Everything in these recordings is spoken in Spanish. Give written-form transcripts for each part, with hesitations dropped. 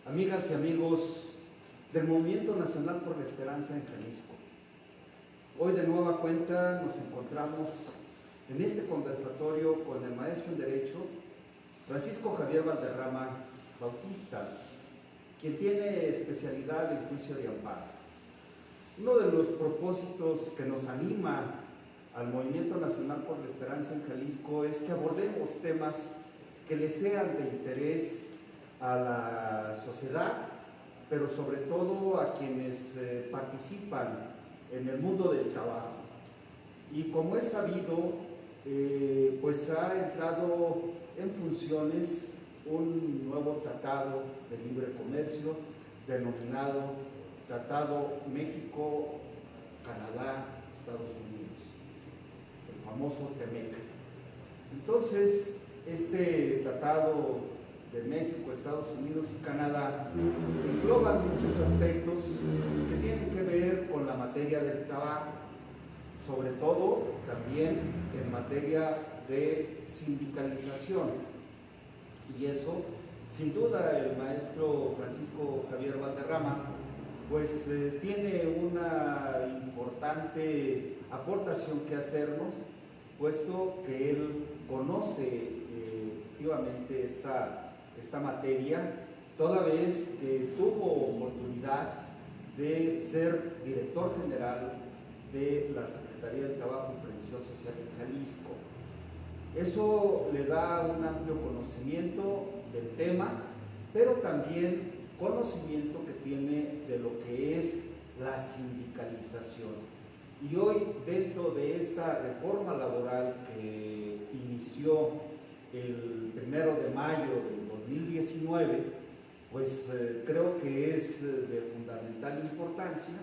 amigas y amigos del Movimiento Nacional por la Esperanza en Jalisco. Hoy de nueva cuenta nos encontramos en este conversatorio con el maestro en Derecho, Francisco Javier Valderrama Bautista, quien tiene especialidad en juicio de amparo. Uno de los propósitos que nos anima al Movimiento Nacional por la Esperanza en Jalisco es que abordemos temas que le sean de interés a la sociedad, pero sobre todo a quienes participan en el mundo del trabajo. Y como es sabido, pues ha entrado en funciones un nuevo tratado de libre comercio denominado Tratado México-Canadá-Estados Unidos, el famoso TEMEC. Entonces, este tratado de México, Estados Unidos y Canadá engloban muchos aspectos que tienen que ver con la materia del trabajo, sobre todo también en materia de sindicalización. Y eso, sin duda, el maestro Francisco Javier Valderrama pues tiene una importante aportación que hacernos, puesto que él conoce efectivamente esta materia, toda vez que tuvo oportunidad de ser director general de la Secretaría de Trabajo y Previsión Social en Jalisco. Eso le da un amplio conocimiento del tema, pero también conocimiento que tiene de lo que es la sindicalización. Y hoy, dentro de esta reforma laboral que inició el 1 de mayo del 2019, pues creo que es de fundamental importancia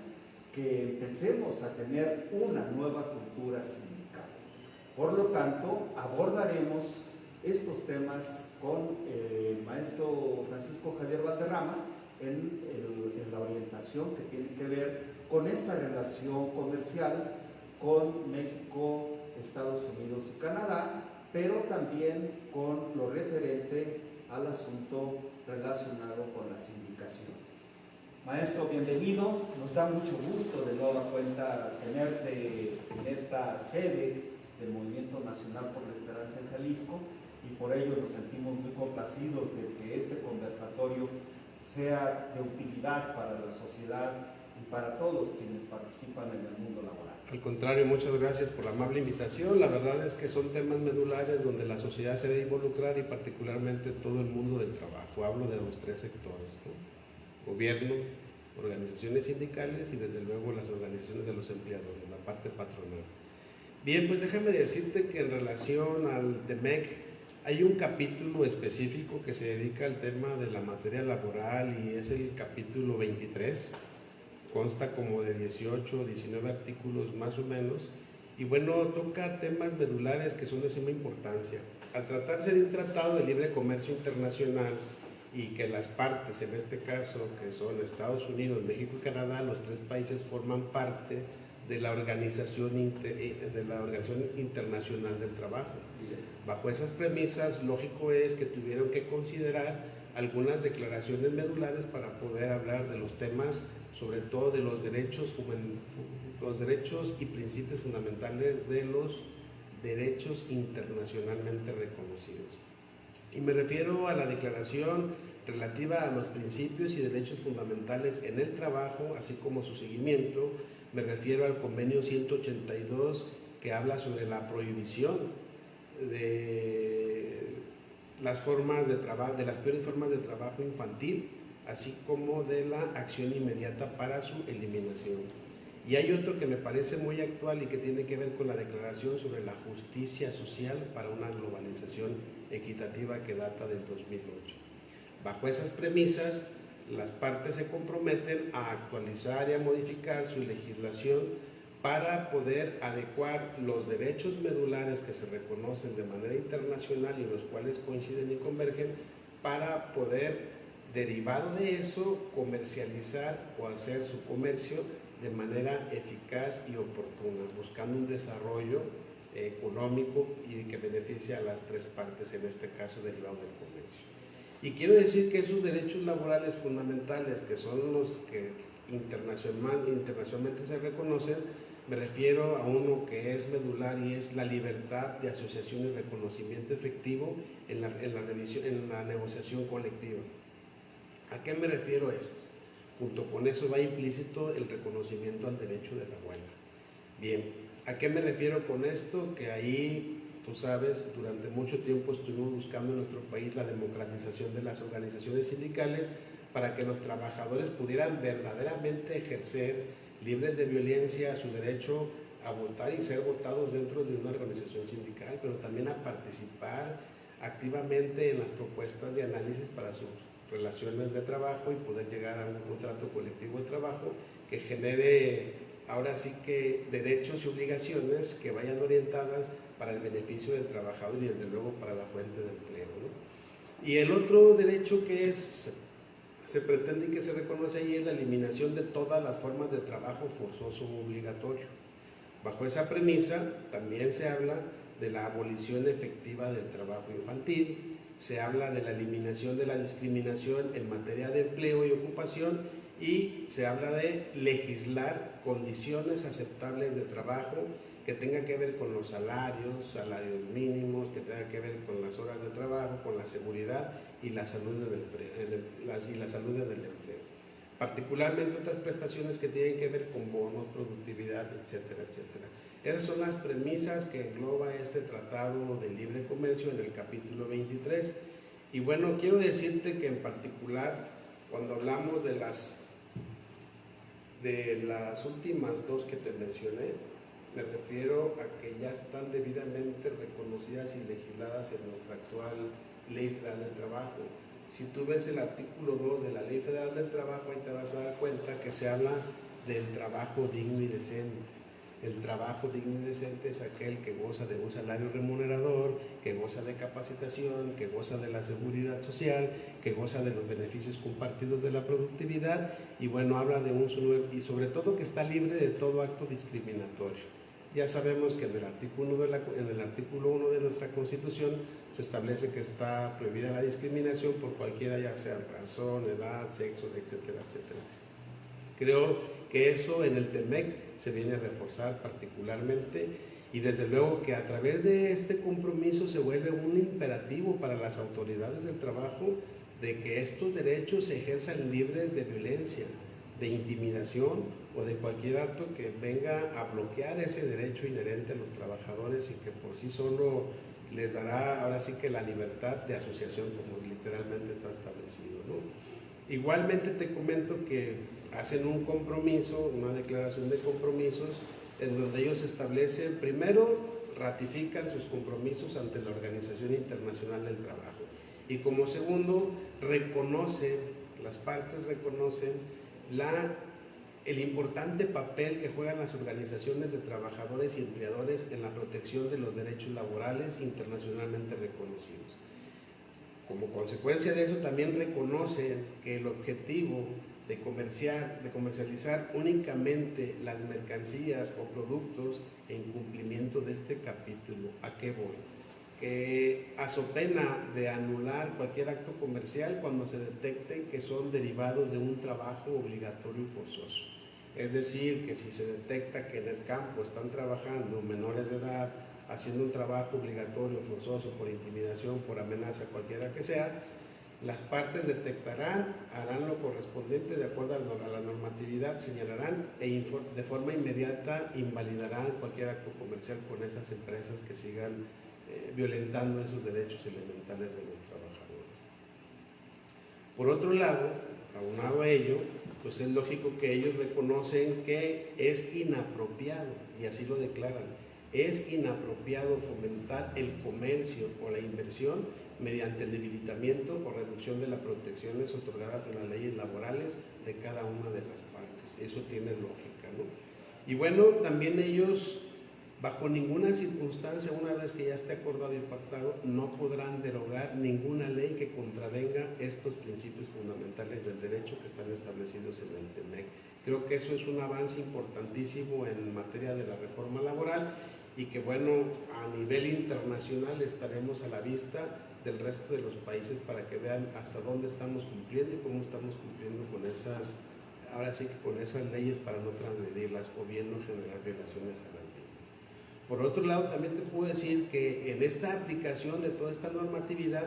que empecemos a tener una nueva cultura sindical. Por lo tanto, abordaremos estos temas con el maestro Francisco Javier Valderrama en la orientación que tiene que ver con esta relación comercial con México, Estados Unidos y Canadá, pero también con lo referente al asunto relacionado con la sindicación. Maestro, bienvenido. Nos da mucho gusto de nueva cuenta tenerte en esta sede del Movimiento Nacional por la Esperanza en Jalisco, y por ello nos sentimos muy complacidos de que este conversatorio sea de utilidad para la sociedad y para todos quienes participan en el mundo laboral. Al contrario, muchas gracias por la amable invitación. La verdad es que son temas medulares donde la sociedad se debe involucrar, y particularmente todo el mundo del trabajo. Hablo de los tres sectores, ¿no? Gobierno, organizaciones sindicales y desde luego las organizaciones de los empleadores, la parte patronal. Bien, pues déjame decirte que en relación al TEMEC hay un capítulo específico que se dedica al tema de la materia laboral, y es el capítulo 23. Consta como de 18 o 19 artículos más o menos, y bueno, toca temas medulares que son de suma importancia. Al tratarse de un tratado de libre comercio internacional, y que las partes, en este caso, que son Estados Unidos, México y Canadá, los tres países forman parte de la Organización Internacional del Trabajo. Bajo esas premisas, lógico es que tuvieron que considerar algunas declaraciones medulares para poder hablar de los temas, sobre todo de los derechos y principios fundamentales de los derechos internacionalmente reconocidos. Y me refiero a la declaración relativa a los principios y derechos fundamentales en el trabajo, así como su seguimiento. Me refiero al convenio 182, que habla sobre la prohibición de las formas de trabajo, de las peores formas de trabajo infantil, así como de la acción inmediata para su eliminación. Y hay otro que me parece muy actual y que tiene que ver con la declaración sobre la justicia social para una globalización equitativa, que data del 2008. Bajo esas premisas, las partes se comprometen a actualizar y a modificar su legislación para poder adecuar los derechos medulares que se reconocen de manera internacional y en los cuales coinciden y convergen, para poder, derivado de eso, comercializar o hacer su comercio de manera eficaz y oportuna, buscando un desarrollo económico y que beneficie a las tres partes, en este caso derivado del comercio. Y quiero decir que esos derechos laborales fundamentales, que son los que internacionalmente se reconocen, me refiero a uno que es medular y es la libertad de asociación y reconocimiento efectivo en la negociación colectiva. ¿A qué me refiero a esto? Junto con eso va implícito el reconocimiento al derecho de la huelga. Bien, ¿a qué me refiero con esto? Que ahí, tú sabes, durante mucho tiempo estuvimos buscando en nuestro país la democratización de las organizaciones sindicales para que los trabajadores pudieran verdaderamente ejercer, libres de violencia, su derecho a votar y ser votados dentro de una organización sindical, pero también a participar activamente en las propuestas de análisis para sus relaciones de trabajo y poder llegar a un contrato colectivo de trabajo que genere ahora sí que derechos y obligaciones que vayan orientadas para el beneficio del trabajador y desde luego para la fuente de empleo, ¿no? Y el otro derecho que se pretende y que se reconoce ahí es la eliminación de todas las formas de trabajo forzoso o obligatorio. Bajo esa premisa también se habla de la abolición efectiva del trabajo infantil, se habla de la eliminación de la discriminación en materia de empleo y ocupación y se habla de legislar condiciones aceptables de trabajo que tengan que ver con los salarios mínimos, que tengan que ver con las horas de trabajo, con la seguridad y la salud en el empleo. Particularmente otras prestaciones que tienen que ver con bonos, productividad, etcétera, etcétera. Esas son las premisas que engloba este Tratado de Libre Comercio en el capítulo 23. Y bueno, quiero decirte que en particular, cuando hablamos de las últimas dos que te mencioné, me refiero a que ya están debidamente reconocidas y legisladas en nuestra actual Ley Federal del Trabajo. Si tú ves el artículo 2 de la Ley Federal del Trabajo, ahí te vas a dar cuenta que se habla del trabajo digno y decente. El trabajo digno y decente es aquel que goza de un salario remunerador, que goza de capacitación, que goza de la seguridad social, que goza de los beneficios compartidos de la productividad y bueno, habla de y sobre todo que está libre de todo acto discriminatorio. Ya sabemos que en el artículo 1 de nuestra Constitución se establece que está prohibida la discriminación por cualquiera, ya sea razón, edad, sexo, etcétera, etcétera. Creo que eso en el TEMEC se viene a reforzar particularmente y desde luego que a través de este compromiso se vuelve un imperativo para las autoridades del trabajo de que estos derechos se ejerzan libres de violencia, de intimidación o de cualquier acto que venga a bloquear ese derecho inherente a los trabajadores y que por sí solo les dará ahora sí que la libertad de asociación como literalmente está establecido, ¿no? Igualmente te comento que hacen un compromiso, una declaración de compromisos en donde ellos establecen, primero ratifican sus compromisos ante la Organización Internacional del Trabajo y como segundo las partes reconocen el importante papel que juegan las organizaciones de trabajadores y empleadores en la protección de los derechos laborales internacionalmente reconocidos. Como consecuencia de eso también reconocen que el objetivo de comercializar únicamente las mercancías o productos en cumplimiento de este capítulo. ¿A qué voy? Que a so pena de anular cualquier acto comercial cuando se detecte que son derivados de un trabajo obligatorio y forzoso. Es decir, que si se detecta que en el campo están trabajando menores de edad, haciendo un trabajo obligatorio, forzoso, por intimidación, por amenaza, cualquiera que sea, las partes detectarán, harán lo correspondiente de acuerdo a la normatividad, señalarán e de forma inmediata invalidarán cualquier acto comercial con esas empresas que sigan violentando esos derechos elementales de los trabajadores. Por otro lado, aunado a ello, pues es lógico que ellos reconocen que es inapropiado, y así lo declaran, es inapropiado fomentar el comercio o la inversión mediante el debilitamiento o reducción de las protecciones otorgadas en las leyes laborales de cada una de las partes. Eso tiene lógica, ¿no? Y bueno, también ellos, bajo ninguna circunstancia, una vez que ya esté acordado y pactado, no podrán derogar ninguna ley que contravenga estos principios fundamentales del derecho que están establecidos en el TEMEC. Creo que eso es un avance importantísimo en materia de la reforma laboral y que bueno, a nivel internacional estaremos a la vista del resto de los países para que vean hasta dónde estamos cumpliendo y cómo estamos cumpliendo con esas, ahora sí que con esas leyes para no transgredirlas o bien no generar violaciones a las mismas. Por otro lado, también te puedo decir que en esta aplicación de toda esta normatividad,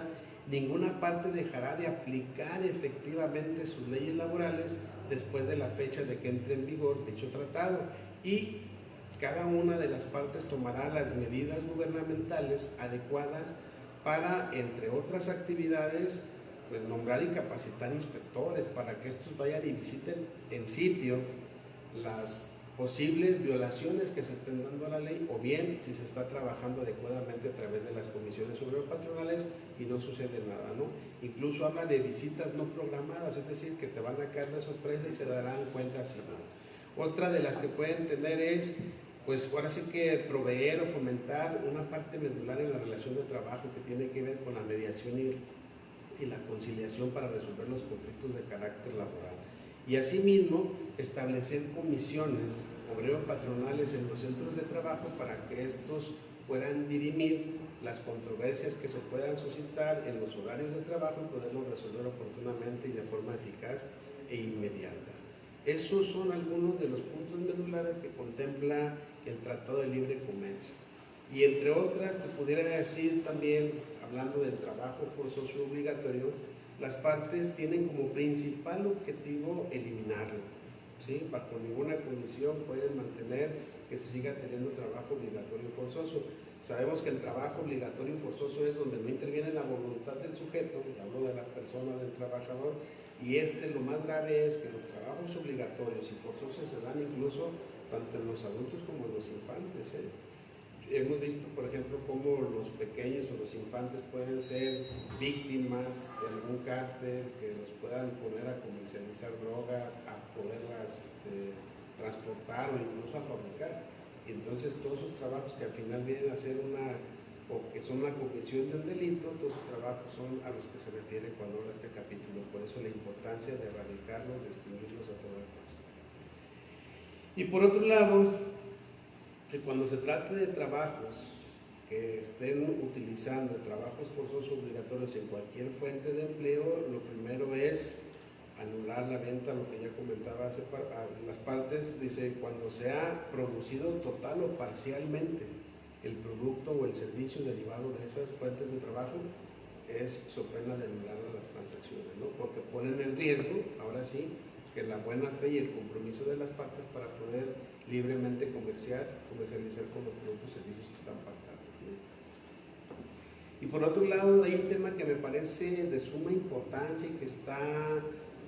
ninguna parte dejará de aplicar efectivamente sus leyes laborales después de la fecha de que entre en vigor dicho tratado, y cada una de las partes tomará las medidas gubernamentales adecuadas para, entre otras actividades, pues nombrar y capacitar inspectores para que estos vayan y visiten en sitio las posibles violaciones que se estén dando a la ley, o bien si se está trabajando adecuadamente a través de las comisiones obrero-patronales y no sucede nada, ¿no? Incluso habla de visitas no programadas, es decir, que te van a caer de sorpresa y se darán cuenta si no. Otra de las que pueden tener es, pues ahora sí que proveer o fomentar una parte medular en la relación de trabajo que tiene que ver con la mediación y la conciliación para resolver los conflictos de carácter laboral. Y asimismo, establecer comisiones obrero-patronales en los centros de trabajo para que estos puedan dirimir las controversias que se puedan suscitar en los horarios de trabajo y poderlos resolver oportunamente y de forma eficaz e inmediata. Esos son algunos de los puntos medulares que contempla el Tratado de Libre Comercio. Y entre otras, te pudiera decir también, hablando del trabajo forzoso obligatorio, las partes tienen como principal objetivo eliminarlo, ¿sí? Bajo ninguna condición pueden mantener que se siga teniendo trabajo obligatorio y forzoso. Sabemos que el trabajo obligatorio y forzoso es donde no interviene la voluntad del sujeto, hablo de la persona, del trabajador, y lo más grave es que los trabajos obligatorios y forzosos se dan incluso tanto en los adultos como en los infantes, ¿eh? Hemos visto, por ejemplo, cómo los pequeños o los infantes pueden ser víctimas de algún cártel que los puedan poner a comercializar droga, a poderlas transportar o incluso a fabricar. Y entonces todos esos trabajos que al final vienen a ser o que son una comisión de un delito, todos esos trabajos son a los que se refiere cuando habla este capítulo. Por eso la importancia de erradicarlos, de extinguirlos a toda costa. Y por otro lado, que cuando se trate de trabajos que estén utilizando trabajos forzosos obligatorios en cualquier fuente de empleo, lo primero es anular la venta, lo que ya comentaba a las partes, dice, cuando se ha producido total o parcialmente el producto o el servicio derivado de esas fuentes de trabajo, es so pena de anular las transacciones, ¿no? Porque ponen en riesgo, ahora sí, que la buena fe y el compromiso de las partes para poder libremente comercializar con los productos y servicios que están pactados, ¿no? Y por otro lado, hay un tema que me parece de suma importancia y que está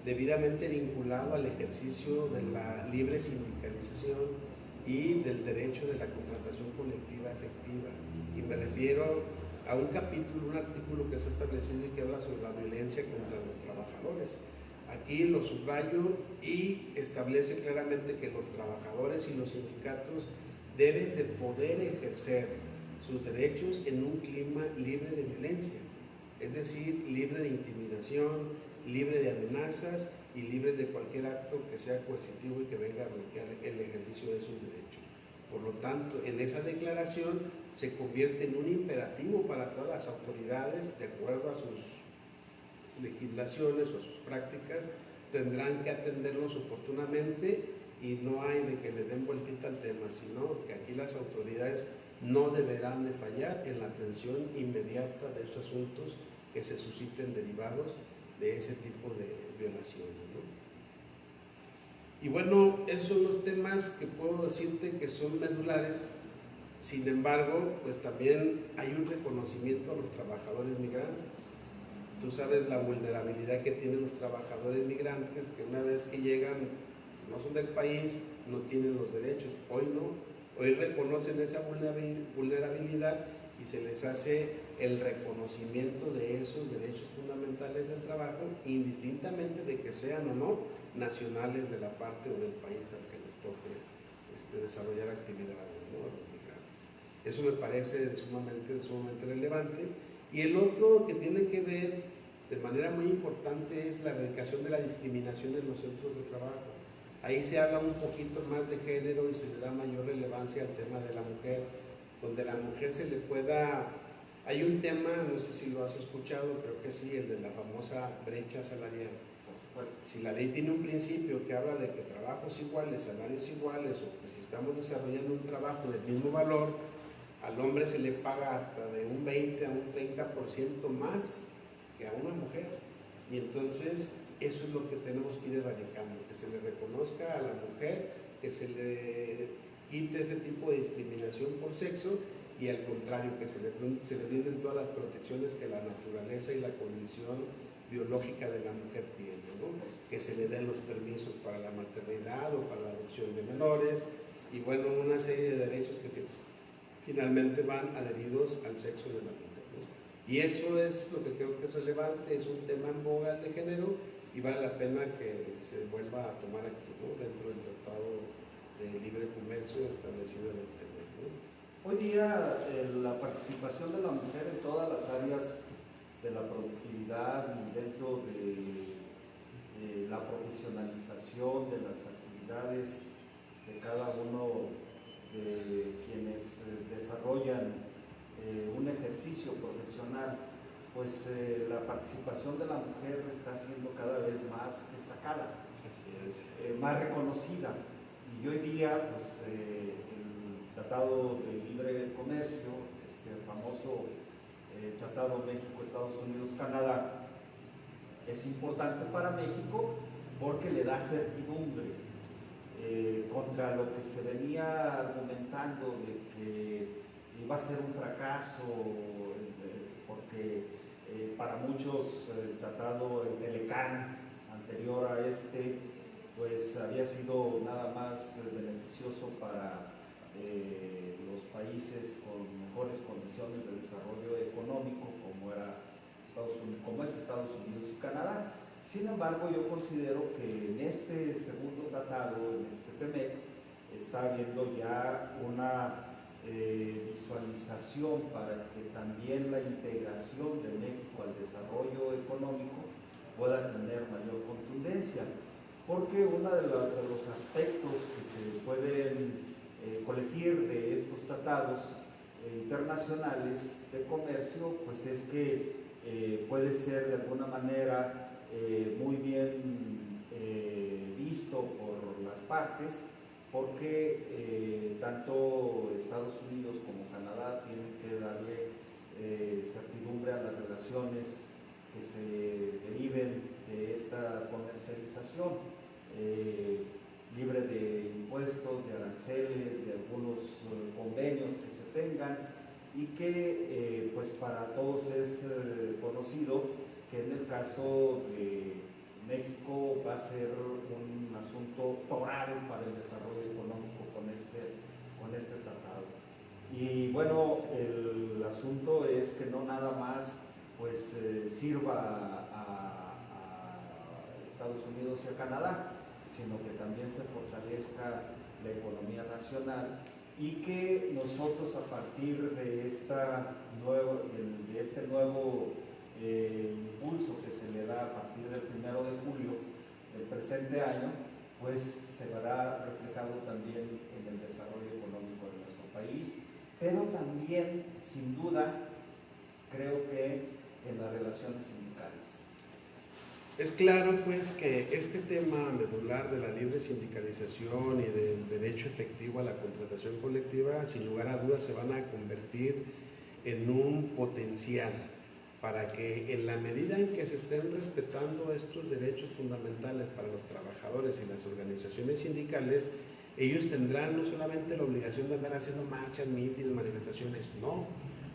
debidamente vinculado al ejercicio de la libre sindicalización y del derecho de la contratación colectiva efectiva. Y me refiero a un artículo que se ha establecido y que habla sobre la violencia contra los trabajadores. Aquí lo subrayo y establece claramente que los trabajadores y los sindicatos deben de poder ejercer sus derechos en un clima libre de violencia, es decir, libre de intimidación, libre de amenazas y libre de cualquier acto que sea coercitivo y que venga a bloquear el ejercicio de sus derechos. Por lo tanto, en esa declaración se convierte en un imperativo para todas las autoridades, de acuerdo a sus legislaciones o sus prácticas, tendrán que atenderlos oportunamente y no hay de que le den vueltita al tema, sino que aquí las autoridades no deberán de fallar en la atención inmediata de esos asuntos que se susciten derivados de ese tipo de violaciones, ¿no? Y bueno, esos son los temas que puedo decirte que son medulares. Sin embargo, pues también hay un reconocimiento a los trabajadores migrantes. Tú sabes la vulnerabilidad que tienen los trabajadores migrantes, que una vez que llegan, no son del país, no tienen los derechos. Hoy no, hoy reconocen esa vulnerabilidad y se les hace el reconocimiento de esos derechos fundamentales del trabajo, indistintamente de que sean o no nacionales de la parte o del país al que les toque desarrollar actividades, ¿no? A los migrantes. Eso me parece sumamente relevante. Y el otro que tiene que ver de manera muy importante es la erradicación de la discriminación en los centros de trabajo. Ahí se habla un poquito más de género y se le da mayor relevancia al tema de la mujer, donde a la mujer se le pueda Hay un tema, no sé si lo has escuchado, creo que sí, el de la famosa brecha salarial. Si la ley tiene un principio que habla de que trabajos iguales, salarios iguales, o que si estamos desarrollando un trabajo del mismo valor, al hombre se le paga hasta de un 20 a un 30% más que a una mujer. Y entonces eso es lo que tenemos que ir erradicando, que se le reconozca a la mujer, que se le quite ese tipo de discriminación por sexo, y al contrario, que se le brinden todas las protecciones que la naturaleza y la condición biológica de la mujer tiene, ¿no? Que se le den los permisos para la maternidad o para la adopción de menores, y bueno, una serie de derechos que finalmente van adheridos al sexo de la mujer, ¿no? Y eso es lo que creo que es relevante, es un tema en boga de género, y vale la pena que se vuelva a tomar aquí, ¿no? Dentro del Tratado de Libre Comercio establecido en el tema, ¿no? Hoy día la participación de la mujer en todas las áreas de la productividad y dentro de la profesionalización de las actividades de cada uno de quienes desarrollan un ejercicio profesional, pues la participación de la mujer está siendo cada vez más destacada, más reconocida. Y hoy día, pues el Tratado de Libre Comercio, este famoso Tratado México-Estados Unidos-Canadá, es importante para México porque le da certidumbre contra lo que se venía argumentando de que iba a ser un fracaso, porque para muchos el tratado, el Telecán anterior a este, pues había sido nada más beneficioso para los países con mejores condiciones de desarrollo económico, como es Estados Unidos y Canadá. Sin embargo, yo considero que en este segundo tratado, en este TEMEC, está habiendo ya una visualización para que también la integración de México al desarrollo económico pueda tener mayor contundencia, porque uno de los aspectos que se pueden colegir de estos tratados internacionales de comercio, pues es que puede ser de alguna manera muy bien visto por las partes, porque tanto Estados Unidos como Canadá tienen que darle certidumbre a las relaciones que se deriven de esta comercialización, libre de impuestos, de aranceles, de algunos convenios que se tengan, y que pues para todos es conocido que en el caso de México va a ser un asunto toral para el desarrollo económico con este tratado. Y bueno, el asunto es que no nada más pues sirva a Estados Unidos y a Canadá, sino que también se fortalezca la economía nacional, y que nosotros a partir de este nuevo impulso que se le da a partir del 1 de julio del presente año, pues se verá reflejado también en el desarrollo económico de nuestro país, pero también, sin duda, creo que en las relaciones sindicales. Es claro, pues, que este tema medular de la libre sindicalización y del derecho efectivo a la contratación colectiva, sin lugar a dudas, se van a convertir en un potencial para que, en la medida en que se estén respetando estos derechos fundamentales para los trabajadores y las organizaciones sindicales, ellos tendrán no solamente la obligación de andar haciendo marchas, mítines, manifestaciones, no.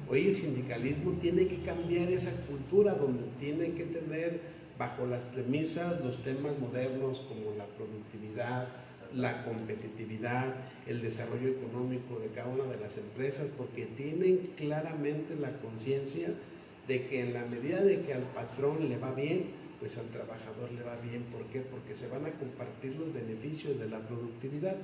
Hoy el sindicalismo tiene que cambiar esa cultura donde tiene que tener bajo las premisas los temas modernos como la productividad, la competitividad, el desarrollo económico de cada una de las empresas, porque tienen claramente la conciencia de que en la medida de que al patrón le va bien, pues al trabajador le va bien. ¿Por qué? Porque se van a compartir los beneficios de la productividad.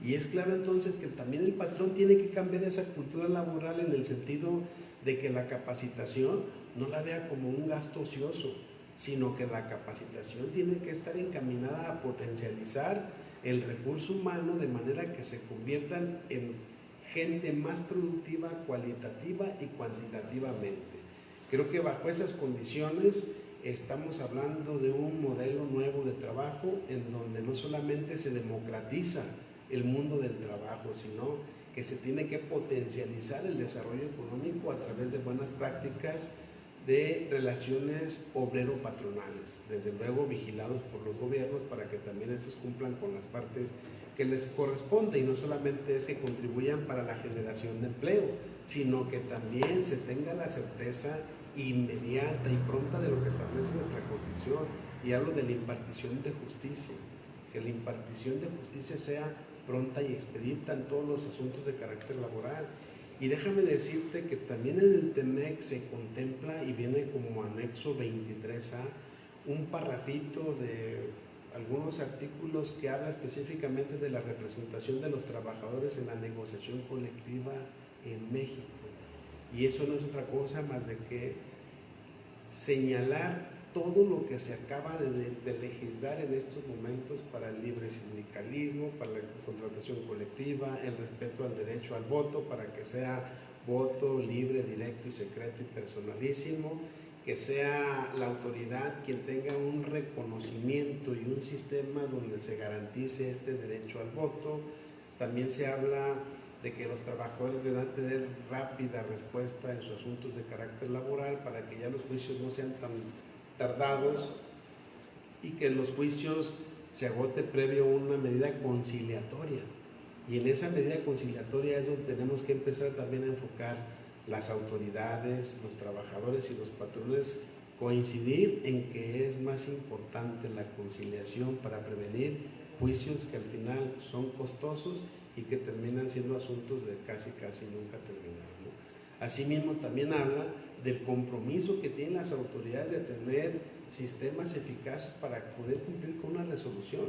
Y es claro entonces que también el patrón tiene que cambiar esa cultura laboral en el sentido de que la capacitación no la vea como un gasto ocioso, sino que la capacitación tiene que estar encaminada a potencializar el recurso humano de manera que se conviertan en gente más productiva cualitativa y cuantitativamente. Creo que bajo esas condiciones estamos hablando de un modelo nuevo de trabajo en donde no solamente se democratiza el mundo del trabajo, sino que se tiene que potencializar el desarrollo económico a través de buenas prácticas de relaciones obrero-patronales, desde luego vigilados por los gobiernos para que también estos cumplan con las partes que les corresponde, y no solamente es que contribuyan para la generación de empleo, sino que también se tenga la certeza inmediata y pronta de lo que establece nuestra Constitución, y hablo de la impartición de justicia, que la impartición de justicia sea pronta y expedita en todos los asuntos de carácter laboral. Y déjame decirte que también en el TEMEC se contempla y viene como anexo 23A un parrafito de algunos artículos que habla específicamente de la representación de los trabajadores en la negociación colectiva en México. Y eso no es otra cosa más de que señalar todo lo que se acaba de legislar en estos momentos para el libre sindicalismo, para la contratación colectiva, el respeto al derecho al voto, para que sea voto libre, directo y secreto y personalísimo, que sea la autoridad quien tenga un reconocimiento y un sistema donde se garantice este derecho al voto. También se habla de que los trabajadores deberán tener rápida respuesta en sus asuntos de carácter laboral para que ya los juicios no sean tan tardados y que en los juicios se agote previo una medida conciliatoria. Y en esa medida conciliatoria es donde tenemos que empezar también a enfocar las autoridades, los trabajadores y los patrones, coincidir en que es más importante la conciliación para prevenir juicios que al final son costosos y que terminan siendo asuntos de casi nunca terminar, ¿no? Asimismo también habla del compromiso que tienen las autoridades de tener sistemas eficaces para poder cumplir con una resolución,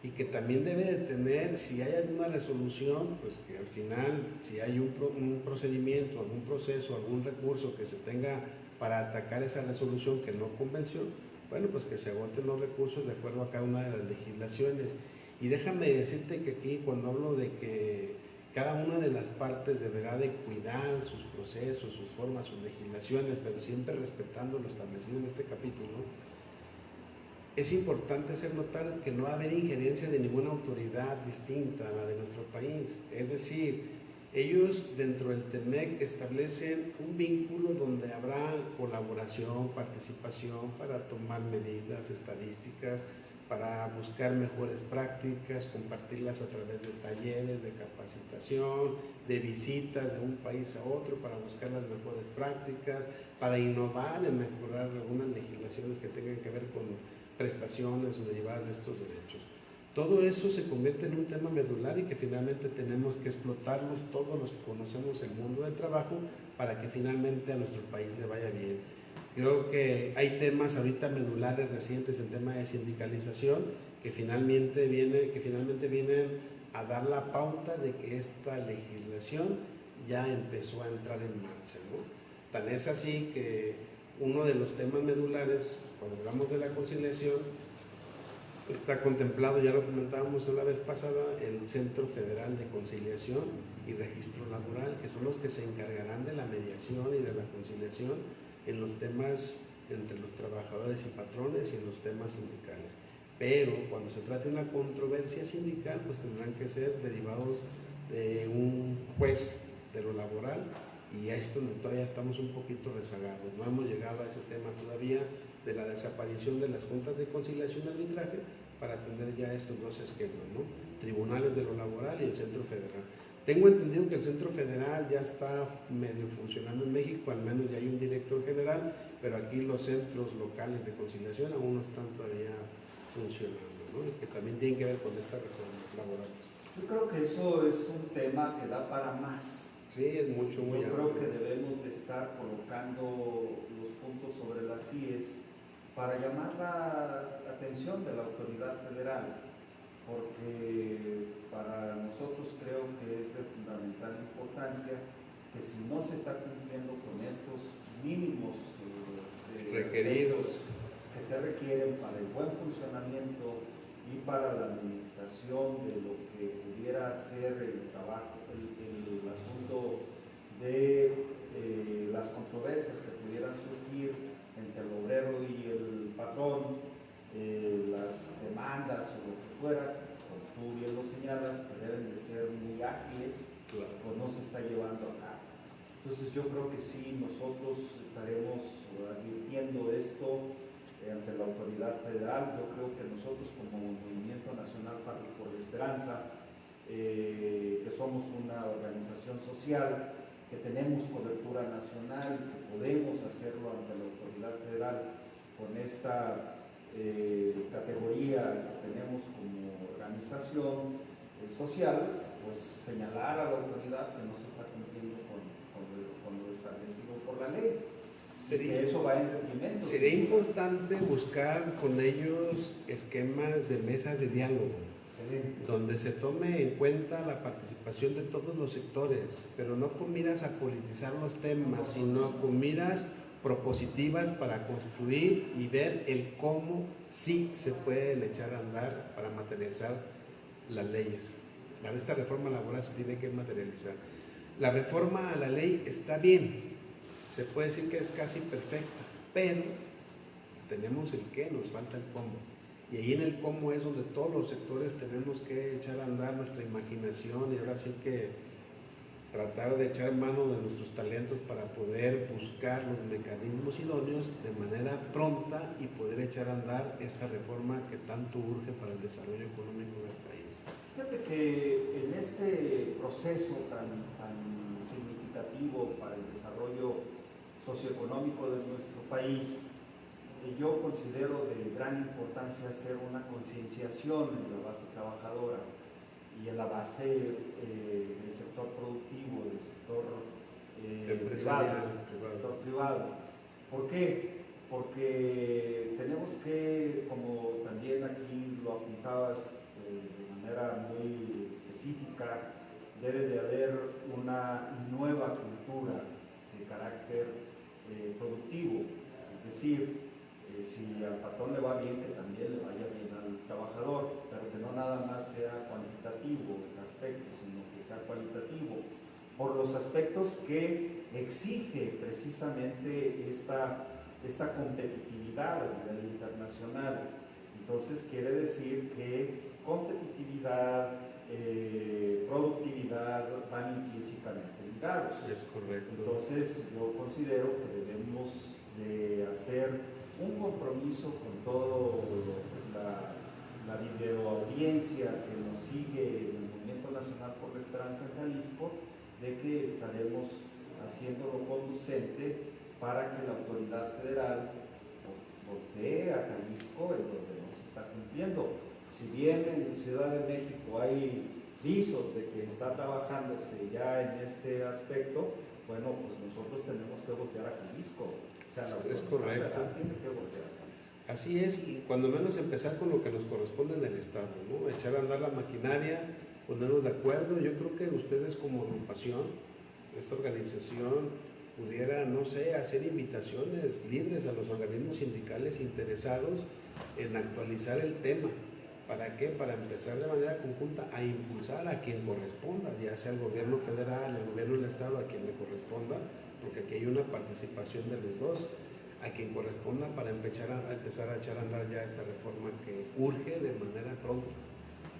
y que también debe de tener, si hay alguna resolución, pues que al final, si hay un procedimiento, algún proceso, algún recurso que se tenga para atacar esa resolución que no convenció, bueno, pues que se agoten los recursos de acuerdo a cada una de las legislaciones. Y déjame decirte que aquí, cuando hablo de que cada una de las partes deberá de cuidar sus procesos, sus formas, sus legislaciones, pero siempre respetando lo establecido en este capítulo, ¿no? Es importante hacer notar que no va a haber injerencia de ninguna autoridad distinta a la de nuestro país. Es decir, ellos dentro del TEMEC establecen un vínculo donde habrá colaboración, participación para tomar medidas estadísticas, para buscar mejores prácticas, compartirlas a través de talleres, de capacitación, de visitas de un país a otro para buscar las mejores prácticas, para innovar en mejorar algunas legislaciones que tengan que ver con prestaciones o derivadas de estos derechos. Todo eso se convierte en un tema medular y que finalmente tenemos que explotarlos todos los que conocemos el mundo del trabajo para que finalmente a nuestro país le vaya bien. Creo que hay temas ahorita medulares recientes en tema de sindicalización que finalmente vienen a dar la pauta de que esta legislación ya empezó a entrar en marcha, ¿no? Tan es así que uno de los temas medulares, cuando hablamos de la conciliación, está contemplado, ya lo comentábamos la vez pasada, el Centro Federal de Conciliación y Registro Laboral, que son los que se encargarán de la mediación y de la conciliación en los temas entre los trabajadores y patrones y en los temas sindicales. Pero cuando se trate de una controversia sindical, pues tendrán que ser derivados de un juez de lo laboral, y ahí es donde todavía estamos un poquito rezagados. No hemos llegado a ese tema todavía de la desaparición de las juntas de conciliación y arbitraje para atender ya estos dos esquemas, ¿no? Tribunales de lo laboral y el Centro Federal. Tengo entendido que el Centro Federal ya está medio funcionando en México, al menos ya hay un director general, pero aquí los centros locales de conciliación aún no están todavía funcionando, ¿no? Y que también tienen que ver con esta reforma laboral. Yo creo que eso es un tema que da para más. Sí, es muy Yo creo que debemos de estar colocando los puntos sobre las IES para llamar la atención de la autoridad federal, porque para nosotros creo que es de fundamental importancia que si no se está cumpliendo con estos mínimos requeridos que se requieren para el buen funcionamiento y para la administración de lo que pudiera ser el trabajo, el asunto de las controversias que pudieran surgir entre el obrero y el patrón, las demandas o lo que fuera, como tú bien lo señalas, que deben de ser muy ágiles, Claro. pues no se está llevando a cabo. Entonces yo creo que sí, nosotros estaremos advirtiendo esto ante la autoridad federal. Yo creo que nosotros como Movimiento Nacional por la Esperanza, que somos una organización social, que tenemos cobertura nacional, que podemos hacerlo ante la autoridad federal con esta categoría que tenemos como organización social, pues señalar a la autoridad que no se está cumpliendo con lo establecido por la ley. Que eso va en detrimento. Sería importante buscar con ellos esquemas de mesas de diálogo. Excelente. Donde se tome en cuenta la participación de todos los sectores, pero no con miras a politizar los temas, sino con miras propositivas para construir y ver el cómo sí se puede echar a andar para materializar las leyes. Esta reforma laboral se tiene que materializar. La reforma a la ley está bien, se puede decir que es casi perfecta, pero tenemos el qué, nos falta el cómo. Y ahí en el cómo es donde todos los sectores tenemos que echar a andar nuestra imaginación y ahora sí que tratar de echar mano de nuestros talentos para poder buscar los mecanismos idóneos de manera pronta y poder echar a andar esta reforma que tanto urge para el desarrollo económico del país. Fíjate que en este proceso tan significativo para el desarrollo socioeconómico de nuestro país, yo considero de gran importancia hacer una concienciación en la base trabajadora y en la base del sector productivo, del sector privado. ¿Por qué? Porque tenemos que, como también aquí lo apuntabas de manera muy específica, debe de haber una nueva cultura de carácter productivo, es decir, si al patrón le va bien, que también le vaya bien al trabajador, pero que no nada más sea cuantitativo el aspecto, sino que sea cualitativo, por los aspectos que exige precisamente esta competitividad a nivel internacional. Entonces quiere decir que competitividad, productividad van intrínsecamente ligados. Es correcto. Entonces yo considero que debemos de hacer un compromiso con toda la videoaudiencia que nos sigue en el Movimiento Nacional por la Esperanza en Jalisco, de que estaremos haciéndolo conducente para que la autoridad federal voltee a Jalisco en donde no se está cumpliendo. Si bien en Ciudad de México hay visos de que está trabajándose ya en este aspecto, bueno, pues nosotros tenemos que voltear a Jalisco. O sea, la es correcto. Tiene que voltear a Jalisco. Así es, y cuando menos empezar con lo que nos corresponde en el Estado, ¿no? Echar a andar la maquinaria, ponernos de acuerdo. Yo creo que ustedes como agrupación, esta organización, pudiera, no sé, hacer invitaciones libres a los organismos sindicales interesados en actualizar el tema. ¿Para qué? Para empezar de manera conjunta a impulsar a quien corresponda, ya sea el gobierno federal, el gobierno del Estado, a quien le corresponda, porque aquí hay una participación de los dos, a quien corresponda para empezar a echar a andar ya esta reforma que urge de manera pronta.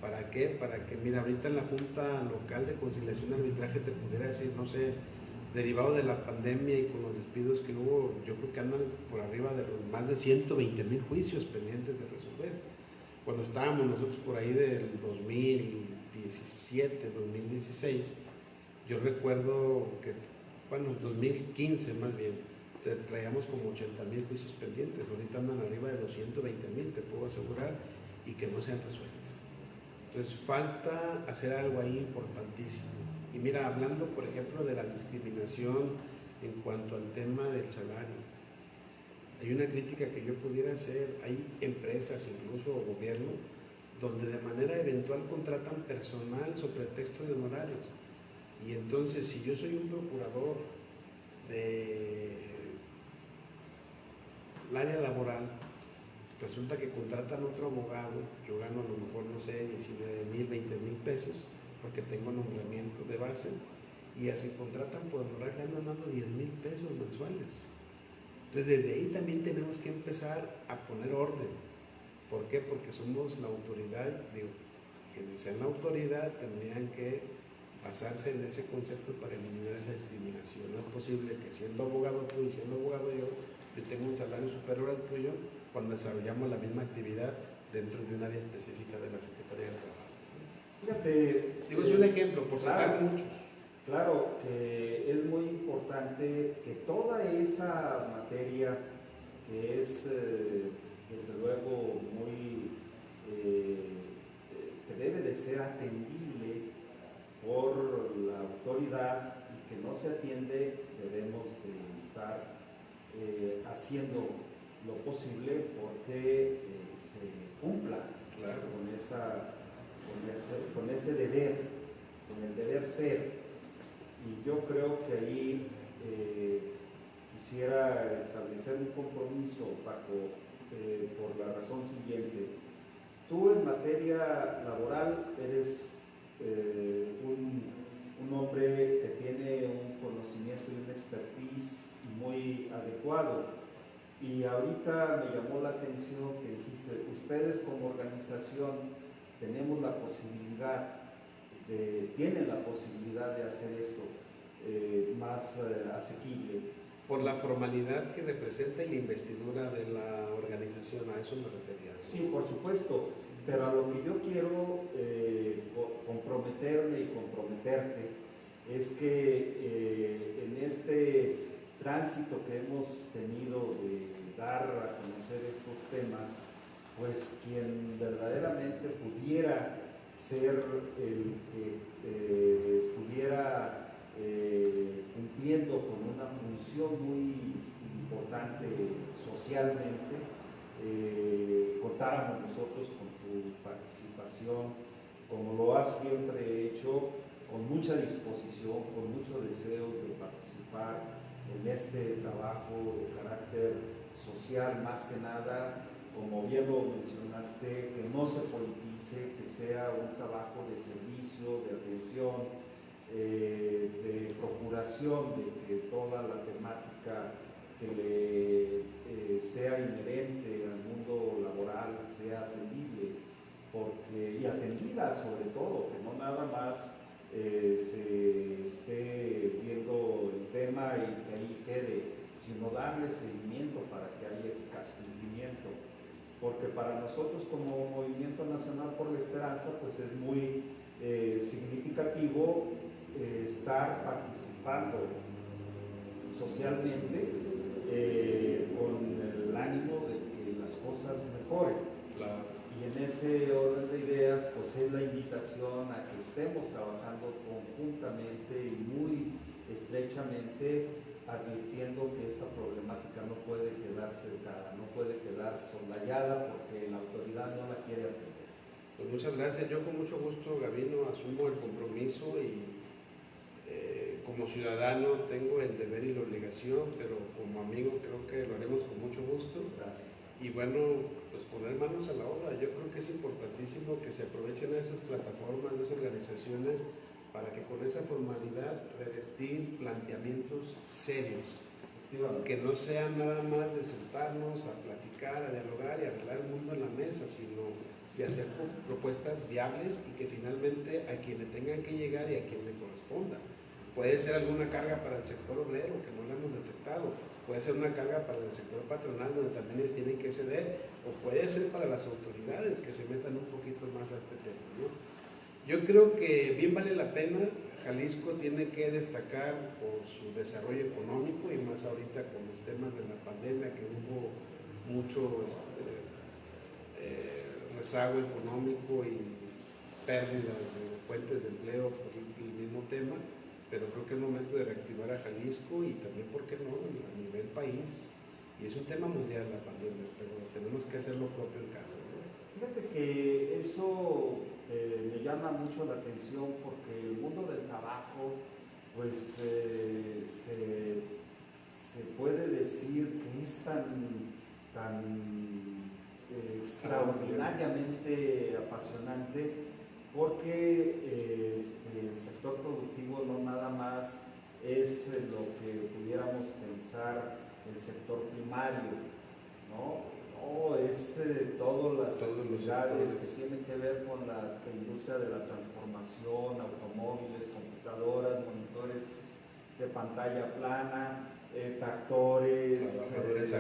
¿Para qué? Para que, mira, ahorita en la Junta Local de Conciliación y Arbitraje te pudiera decir, no sé, derivado de la pandemia y con los despidos que hubo, yo creo que andan por arriba de los más de 120,000 juicios pendientes de resolver. Cuando estábamos nosotros por ahí del 2017, 2016, yo recuerdo que, bueno, 2015 más bien, traíamos como 80,000 juicios pendientes, ahorita andan arriba de los 120,000, te puedo asegurar, y que no se han resuelto. Entonces falta hacer algo ahí importantísimo. Y mira, hablando por ejemplo de la discriminación en cuanto al tema del salario, hay una crítica que yo pudiera hacer, hay empresas incluso o gobierno donde de manera eventual contratan personal sobre pretexto de honorarios. Y entonces si yo soy un procurador del área laboral resulta que contratan otro abogado, yo gano a lo mejor, no sé, 19,000, 20,000 pesos, porque tengo nombramiento de base, y al que contratan por honorar ganan dando 10,000 pesos mensuales. Entonces desde ahí también tenemos que empezar a poner orden. ¿Por qué? Porque somos la autoridad, digo, quienes sean la autoridad tendrían que basarse en ese concepto para eliminar esa discriminación. No es posible que siendo abogado tú y siendo abogado yo tengo un salario superior al tuyo cuando desarrollamos la misma actividad dentro de un área específica de la Secretaría del Trabajo. Fíjate, digo, es un ejemplo, por sacar claro, muchos. Claro que es muy importante que toda esa materia que es desde luego muy que debe de ser atendible por la autoridad y que no se atiende, debemos de estar haciendo lo posible porque se cumpla, claro, con ese deber, con el deber ser. Y yo creo que ahí quisiera establecer un compromiso, Paco, por la razón siguiente. Tú en materia laboral eres un hombre que tiene un conocimiento y una expertise muy adecuado. Y ahorita me llamó la atención que dijiste, ustedes como organización tenemos la posibilidad tienen la posibilidad de hacer esto más asequible. Por la formalidad que representa la investidura de la organización, a eso me refería. Sí, por supuesto, pero a lo que yo quiero comprometerme y comprometerte es que en este tránsito que hemos tenido de dar a conocer estos temas, pues quien verdaderamente pudiera ser el que estuviera cumpliendo con una función muy importante socialmente, contáramos nosotros con tu participación, como lo has siempre hecho, con mucha disposición, con muchos deseos de participar en este trabajo de carácter social, más que nada, como bien lo mencionaste, que no se politice, que sea un trabajo de servicio, de atención, de procuración de que toda la temática que le sea inherente al mundo laboral sea atendible y atendida sobre todo, que no nada más se esté viendo el tema y que ahí quede, sino darle seguimiento para que haya eficaz cumplimiento. Porque para nosotros como Movimiento Nacional por la Esperanza, pues es muy significativo estar participando socialmente con el ánimo de que las cosas mejoren. Claro. Y en ese orden de ideas, pues es la invitación a que estemos trabajando conjuntamente y muy estrechamente, advirtiendo que esta problemática no puede quedar sesgada, no puede quedar soslayada porque la autoridad no la quiere atender. Pues muchas gracias. Yo con mucho gusto, Gabino, asumo el compromiso y como ciudadano tengo el deber y la obligación, pero como amigo creo que lo haremos con mucho gusto. Gracias. Y bueno, pues poner manos a la obra. Yo creo que es importantísimo que se aprovechen esas plataformas, esas organizaciones, para que con esa formalidad revestir planteamientos serios, que no sean nada más de sentarnos a platicar, a dialogar y a arreglar el mundo en la mesa, sino de hacer propuestas viables y que finalmente a quien le tengan que llegar y a quien le corresponda. Puede ser alguna carga para el sector obrero, que no la hemos detectado, puede ser una carga para el sector patronal, donde también ellos tienen que ceder, o puede ser para las autoridades que se metan un poquito más a este tema, ¿no? Yo creo que bien vale la pena. Jalisco tiene que destacar por su desarrollo económico y más ahorita con los temas de la pandemia, que hubo mucho rezago económico y pérdidas de fuentes de empleo por el mismo tema, pero creo que es momento de reactivar a Jalisco y también, ¿por qué no?, a nivel país. Y es un tema mundial la pandemia, pero tenemos que hacer lo propio en casa, ¿no? Fíjate que eso me llama mucho la atención porque el mundo del trabajo, pues se puede decir que es tan extraordinariamente apasionante, porque el sector productivo no nada más es lo que pudiéramos pensar el sector primario, ¿no? No, es todas las actividades que tienen que ver con la industria de la transformación, automóviles, computadoras, monitores de pantalla plana, tractores, trabajadores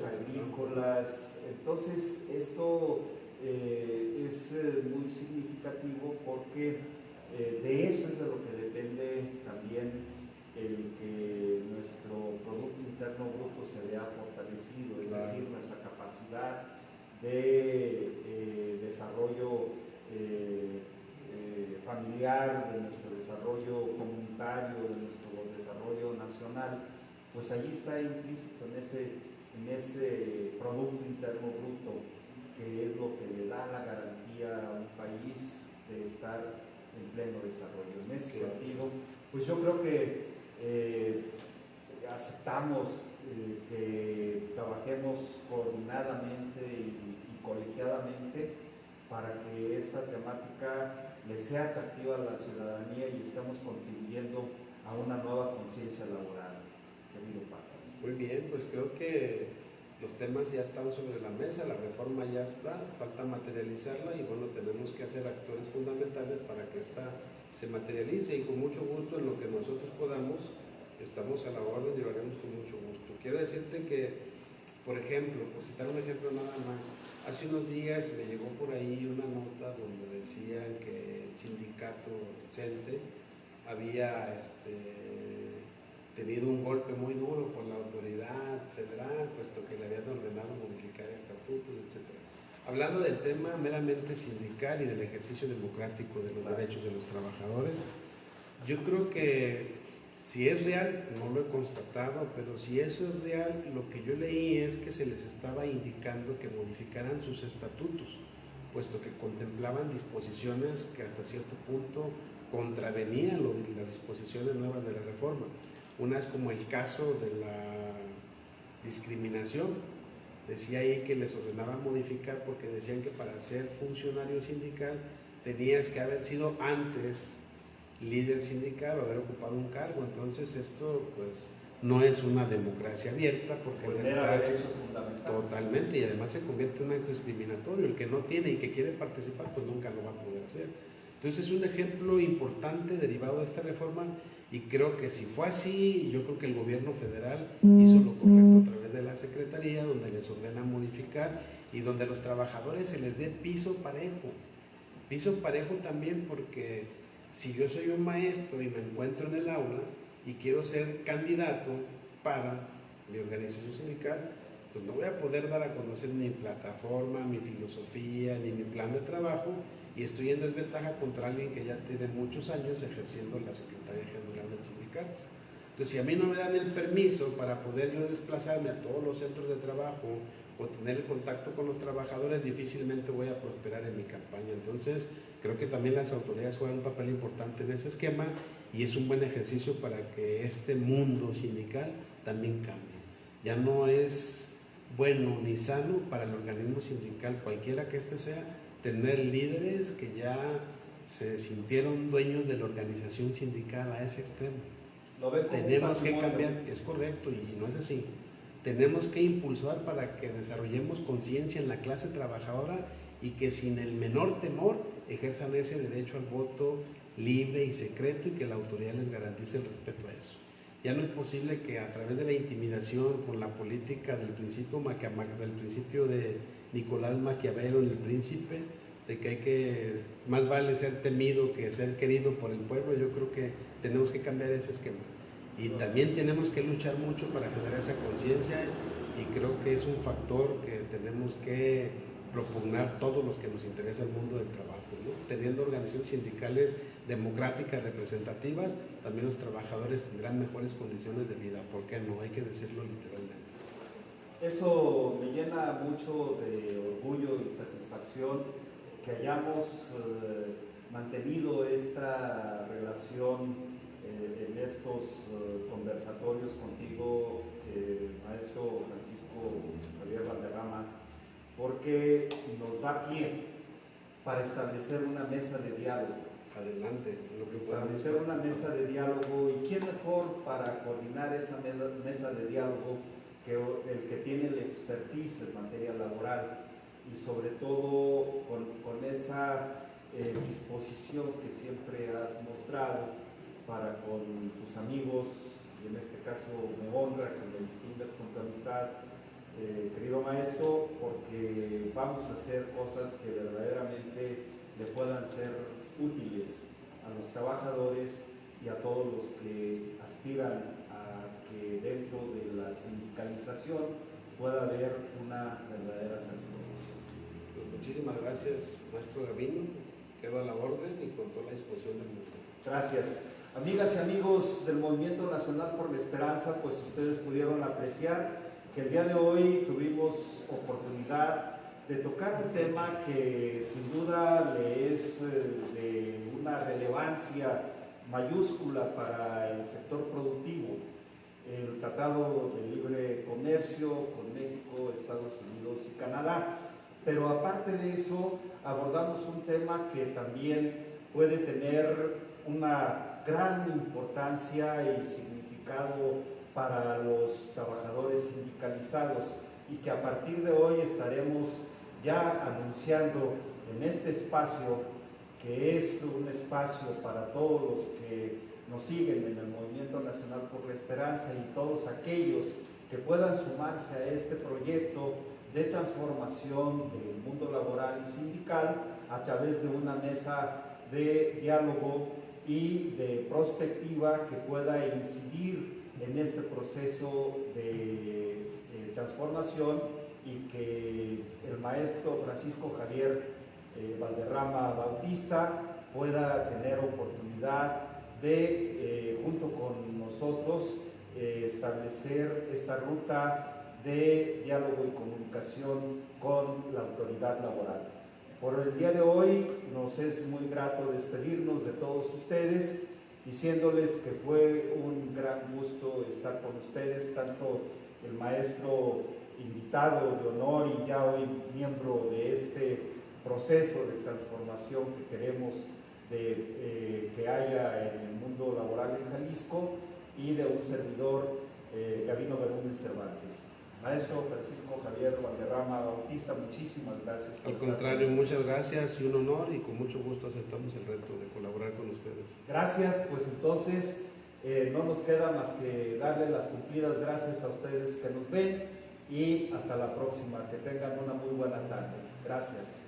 agrícolas. Entonces, esto es muy significativo porque de eso es de lo que depende también el que nuestro Producto Interno Bruto se vea fortalecido, es decir, nuestra capacidad de desarrollo familiar, de nuestro desarrollo comunitario, de nuestro desarrollo nacional, pues allí está implícito en ese Producto Interno Bruto, que es lo que le da la garantía a un país de estar en pleno desarrollo. En ese sentido, pues yo creo que aceptamos que trabajemos coordinadamente y colegiadamente para que esta temática le sea atractiva a la ciudadanía y estamos contribuyendo a una nueva conciencia laboral, querido Paco. Muy bien, pues creo que los temas ya están sobre la mesa, la reforma ya está, falta materializarla y bueno, tenemos que hacer actores fundamentales para que esta se materialice y con mucho gusto en lo que nosotros podamos, estamos a la orden y lo haremos con mucho gusto. Quiero decirte que, por ejemplo, por citar un ejemplo nada más, hace unos días me llegó por ahí una nota donde decían que el sindicato CENTE había tenido un golpe muy duro por la autoridad federal, puesto que le habían ordenado modificar estatutos, etc. Hablando del tema meramente sindical y del ejercicio democrático de los derechos de los trabajadores, yo creo que si es real, no lo he constatado, pero si eso es real, lo que yo leí es que se les estaba indicando que modificaran sus estatutos, puesto que contemplaban disposiciones que hasta cierto punto contravenían las disposiciones nuevas de la reforma. Una es como el caso de la discriminación. Decía ahí que les ordenaban modificar porque decían que para ser funcionario sindical tenías que haber sido antes líder sindical o haber ocupado un cargo. Entonces esto pues no es una democracia abierta porque totalmente, y además se convierte en un acto discriminatorio. El que no tiene y que quiere participar pues nunca lo va a poder hacer. Entonces es un ejemplo importante derivado de esta reforma y creo que si fue así, yo creo que el gobierno federal hizo lo correcto a través de la Secretaría, donde les ordena modificar y donde a los trabajadores se les dé piso parejo. Piso parejo también porque si yo soy un maestro y me encuentro en el aula y quiero ser candidato para mi organización sindical, pues no voy a poder dar a conocer mi plataforma, mi filosofía, ni mi plan de trabajo, y estoy en desventaja contra alguien que ya tiene muchos años ejerciendo la Secretaría General del sindicato. Entonces, si a mí no me dan el permiso para poder yo desplazarme a todos los centros de trabajo o tener el contacto con los trabajadores, difícilmente voy a prosperar en mi campaña. Entonces, creo que también las autoridades juegan un papel importante en ese esquema y es un buen ejercicio para que este mundo sindical también cambie. Ya no es bueno ni sano para el organismo sindical, cualquiera que este sea, tener líderes que ya se sintieron dueños de la organización sindical a ese extremo. Tenemos que cambiar, es correcto y no es así. Tenemos que impulsar para que desarrollemos conciencia en la clase trabajadora y que sin el menor temor ejerzan ese derecho al voto libre y secreto y que la autoridad les garantice el respeto a eso. Ya no es posible que a través de la intimidación con la política del principio de Nicolás Maquiavelo en El Príncipe, de que más vale ser temido que ser querido por el pueblo, yo creo que tenemos que cambiar ese esquema. Y también tenemos que luchar mucho para generar esa conciencia y creo que es un factor que tenemos que propugnar todos los que nos interesa el mundo del trabajo, ¿no? Teniendo organizaciones sindicales democráticas, representativas, también los trabajadores tendrán mejores condiciones de vida. ¿Por qué no? Hay que decirlo literalmente. Eso me llena mucho de orgullo y satisfacción que hayamos mantenido esta relación en estos conversatorios contigo, maestro Francisco Javier Valderrama, que nos da pie para establecer una mesa de diálogo. Adelante, lo que Establecer una mesa de diálogo, y quién mejor para coordinar esa mesa de diálogo que el que tiene la expertise en materia laboral y sobre todo con esa disposición que siempre has mostrado para con tus amigos, y en este caso me honra que me distingas con tu amistad, querido maestro, porque vamos a hacer cosas que verdaderamente le puedan ser útiles a los trabajadores y a todos los que aspiran a que dentro de la sindicalización pueda haber una verdadera transformación. Pues muchísimas gracias, maestro Gavino. Quedo a la orden y con toda la disposición del mundo. Gracias. Amigas y amigos del Movimiento Nacional por la Esperanza, pues ustedes pudieron apreciar que el día de hoy tuvimos oportunidad de tocar un tema que sin duda le es de una relevancia mayúscula para el sector productivo, el Tratado de Libre Comercio con México, Estados Unidos y Canadá. Pero aparte de eso, abordamos un tema que también puede tener una gran importancia y significado para los trabajadores sindicalizados, y que a partir de hoy estaremos ya anunciando en este espacio, que es un espacio para todos los que nos siguen en el Movimiento Nacional por la Esperanza y todos aquellos que puedan sumarse a este proyecto de transformación del mundo laboral y sindical a través de una mesa de diálogo y de prospectiva que pueda incidir en este proceso de transformación, y que el maestro Francisco Javier Valderrama Bautista pueda tener oportunidad de, junto con nosotros, establecer esta ruta de diálogo y comunicación con la autoridad laboral. Por el día de hoy nos es muy grato despedirnos de todos ustedes, diciéndoles que fue un gran gusto estar con ustedes, tanto el maestro invitado de honor y ya hoy miembro de este proceso de transformación que queremos que haya en el mundo laboral en Jalisco, y de un servidor, Gavino Bermúdez Cervantes. Maestro Francisco Javier Valderrama Bautista, muchísimas gracias. Al contrario, muchas gracias y un honor, y con mucho gusto aceptamos el reto de colaborar con ustedes. Gracias, pues entonces no nos queda más que darle las cumplidas gracias a ustedes que nos ven, y hasta la próxima. Que tengan una muy buena tarde. Gracias.